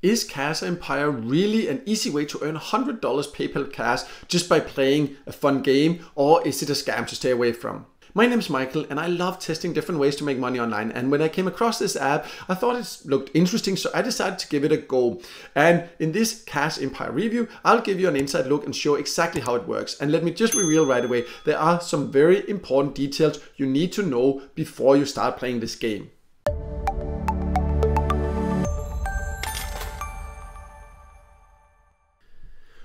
Is Cash Empire really an easy way to earn $100 PayPal cash just by playing a fun game, or is it a scam to stay away from? My name is Michael and I love testing different ways to make money online, and when I came across this app I thought it looked interesting, so I decided to give it a go. And in this Cash Empire review I'll give you an inside look and show exactly how it works. And let me just reveal right away, there are some very important details you need to know before you start playing this game.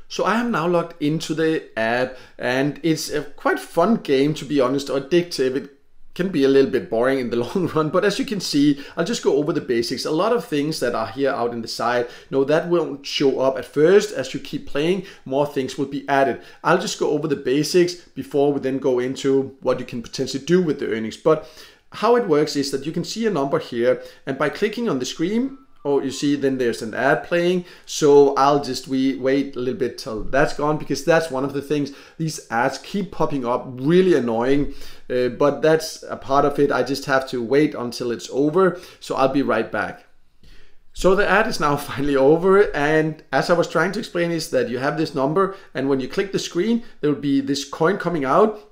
So I am now logged into the app, and it's a quite fun game, to be honest, or addictive. It can be a little bit boring in the long run, but as you can see, I'll just go over the basics. A lot of things that are here out in the side, that won't show up at first. As you keep playing, more things will be added. I'll just go over the basics before we then go into what you can potentially do with the earnings. But how it works is that you can see a number here, and by clicking on the screen, you see then there's an ad playing. So I'll just wait a little bit till that's gone, because that's one of the things. These ads keep popping up, really annoying, but that's a part of it. I just have to wait until it's over. So I'll be right back. So the ad is now finally over, and as I was trying to explain is that you have this number, and when you click the screen there will be this coin coming out.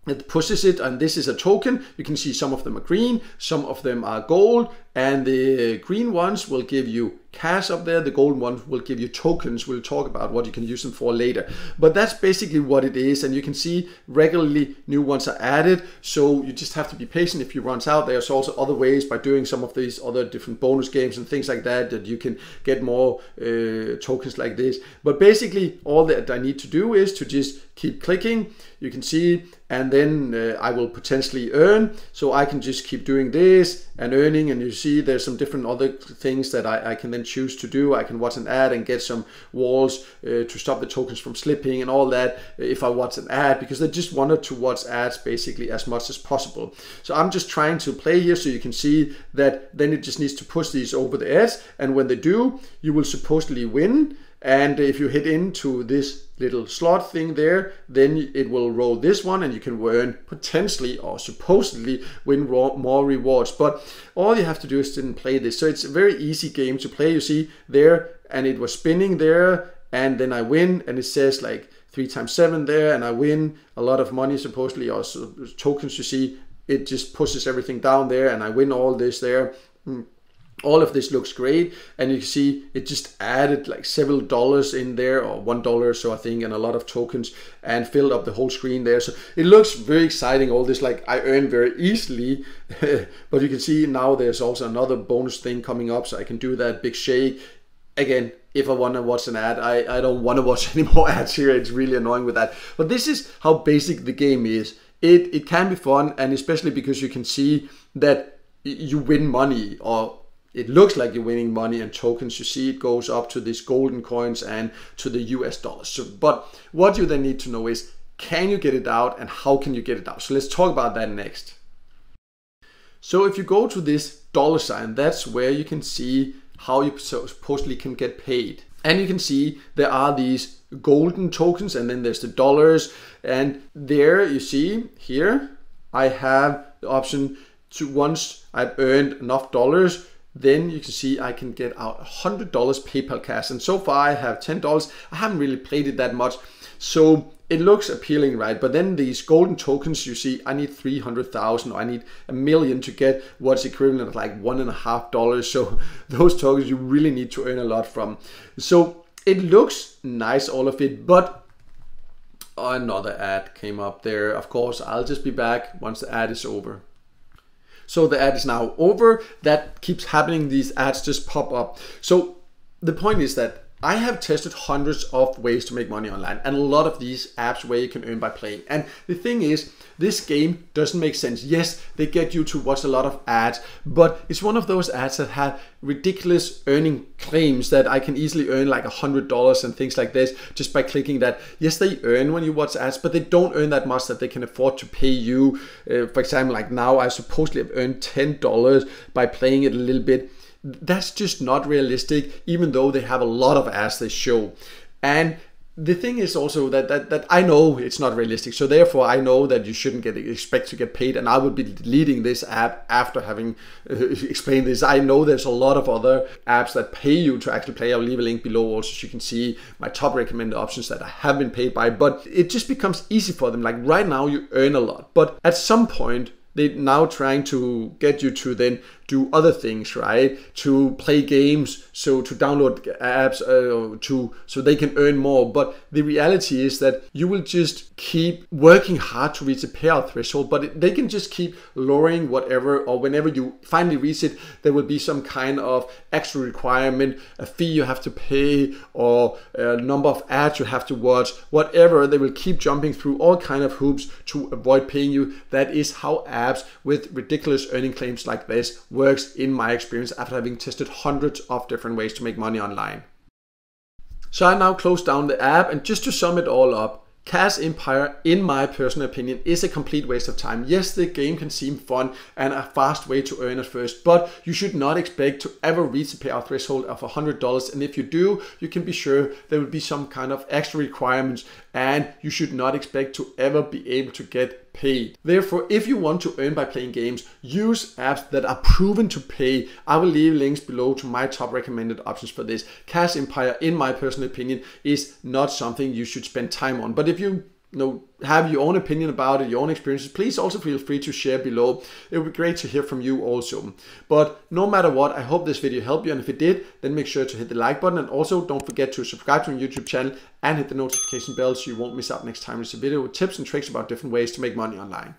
It pushes it, and this is a token. You can see some of them are green, some of them are gold, and the green ones will give you cash up there. The gold ones will give you tokens. We'll talk about what you can use them for later. But that's basically what it is, and you can see regularly new ones are added. So you just have to be patient if you runs out. There's also other ways by doing some of these other different bonus games and things like that you can get more tokens like this. But basically all that I need to do is to just keep clicking. You can see, and then I will potentially earn. So I can just keep doing this and earning, and you see there's some different other things that I can then choose to do. I can watch an ad and get some walls to stop the tokens from slipping and all that if I watch an ad, because I just wanted to watch ads basically as much as possible. So I'm just trying to play here, so you can see that then it just needs to push these over the edge, and when they do you will supposedly win. And if you hit into this little slot thing there, then it will roll this one, and you can earn potentially or supposedly win more rewards. But all you have to do is to play this. So it's a very easy game to play. You see there, and it was spinning there, and then I win, and it says like 3 times 7 there, and I win a lot of money supposedly, or tokens. You see it just pushes everything down there, and I win all this there. All of this looks great, and you can see it just added like several dollars in there, or $1 or so I think, and a lot of tokens, and filled up the whole screen there. So it looks very exciting, all this, like I earn very easily. But you can see now there's also another bonus thing coming up, so I can do that big shake again. If I want to watch an ad, I don't want to watch any more ads here. It's really annoying with that. But this is how basic the game is. It can be fun, and especially because you can see that you win money, or it looks like you're winning money and tokens. You see it goes up to these golden coins and to the US dollars. So, but what you then need to know is, can you get it out, and how can you get it out? So let's talk about that next. So if you go to this dollar sign, that's where you can see how you supposedly can get paid. And you can see there are these golden tokens, and then there's the dollars. And there you see here, I have the option to, once I've earned enough dollars, then you can see I can get out $100 PayPal cash. And so far I have $10. I haven't really played it that much, so it looks appealing, right? But then these golden tokens, you see I need 300,000, or I need 1 million to get what's equivalent of like $1.50. So those tokens you really need to earn a lot from. So it looks nice, all of it, but another ad came up there. Of course, I'll just be back once the ad is over. So the ad is now over. That keeps happening. These ads just pop up. So the point is that I have tested hundreds of ways to make money online, and a lot of these apps where you can earn by playing. And the thing is, this game doesn't make sense. Yes, they get you to watch a lot of ads, but it's one of those ads that have ridiculous earning claims that I can easily earn like $100 and things like this just by clicking that. Yes, they earn when you watch ads, but they don't earn that much that they can afford to pay you. For example, like now I supposedly have earned $10 by playing it a little bit. That's just not realistic, even though they have a lot of ads they show. And the thing is also that I know it's not realistic, so therefore I know that you shouldn't expect to get paid, and I would be deleting this app after having explained this. I know there's a lot of other apps that pay you to actually play. I'll leave a link below also so you can see my top recommended options that I have been paid by, but it just becomes easy for them. Like right now you earn a lot, but at some point they're now trying to get you to then do other things, right? To play games, so to download apps, so they can earn more. But the reality is that you will just keep working hard to reach a payout threshold, but they can just keep lowering whatever, or whenever you finally reach it, there will be some kind of extra requirement, a fee you have to pay, or a number of ads you have to watch, whatever. They will keep jumping through all kind of hoops to avoid paying you. That is how apps with ridiculous earning claims like this works in my experience after having tested hundreds of different ways to make money online. So I now close down the app, and just to sum it all up, Cash Empire, in my personal opinion, is a complete waste of time. Yes, the game can seem fun and a fast way to earn at first, but you should not expect to ever reach a payout threshold of $100. And if you do, you can be sure there will be some kind of extra requirements, and you should not expect to ever be able to get paid. Therefore, if you want to earn by playing games, use apps that are proven to pay. I will leave links below to my top recommended options for this. Cash Empire, in my personal opinion, is not something you should spend time on. But if you have your own opinion about it, your own experiences, please also feel free to share below. It would be great to hear from you also. But no matter what, I hope this video helped you, and if it did, then make sure to hit the like button, and also don't forget to subscribe to my YouTube channel and hit the notification bell so you won't miss out next time there's a video with tips and tricks about different ways to make money online.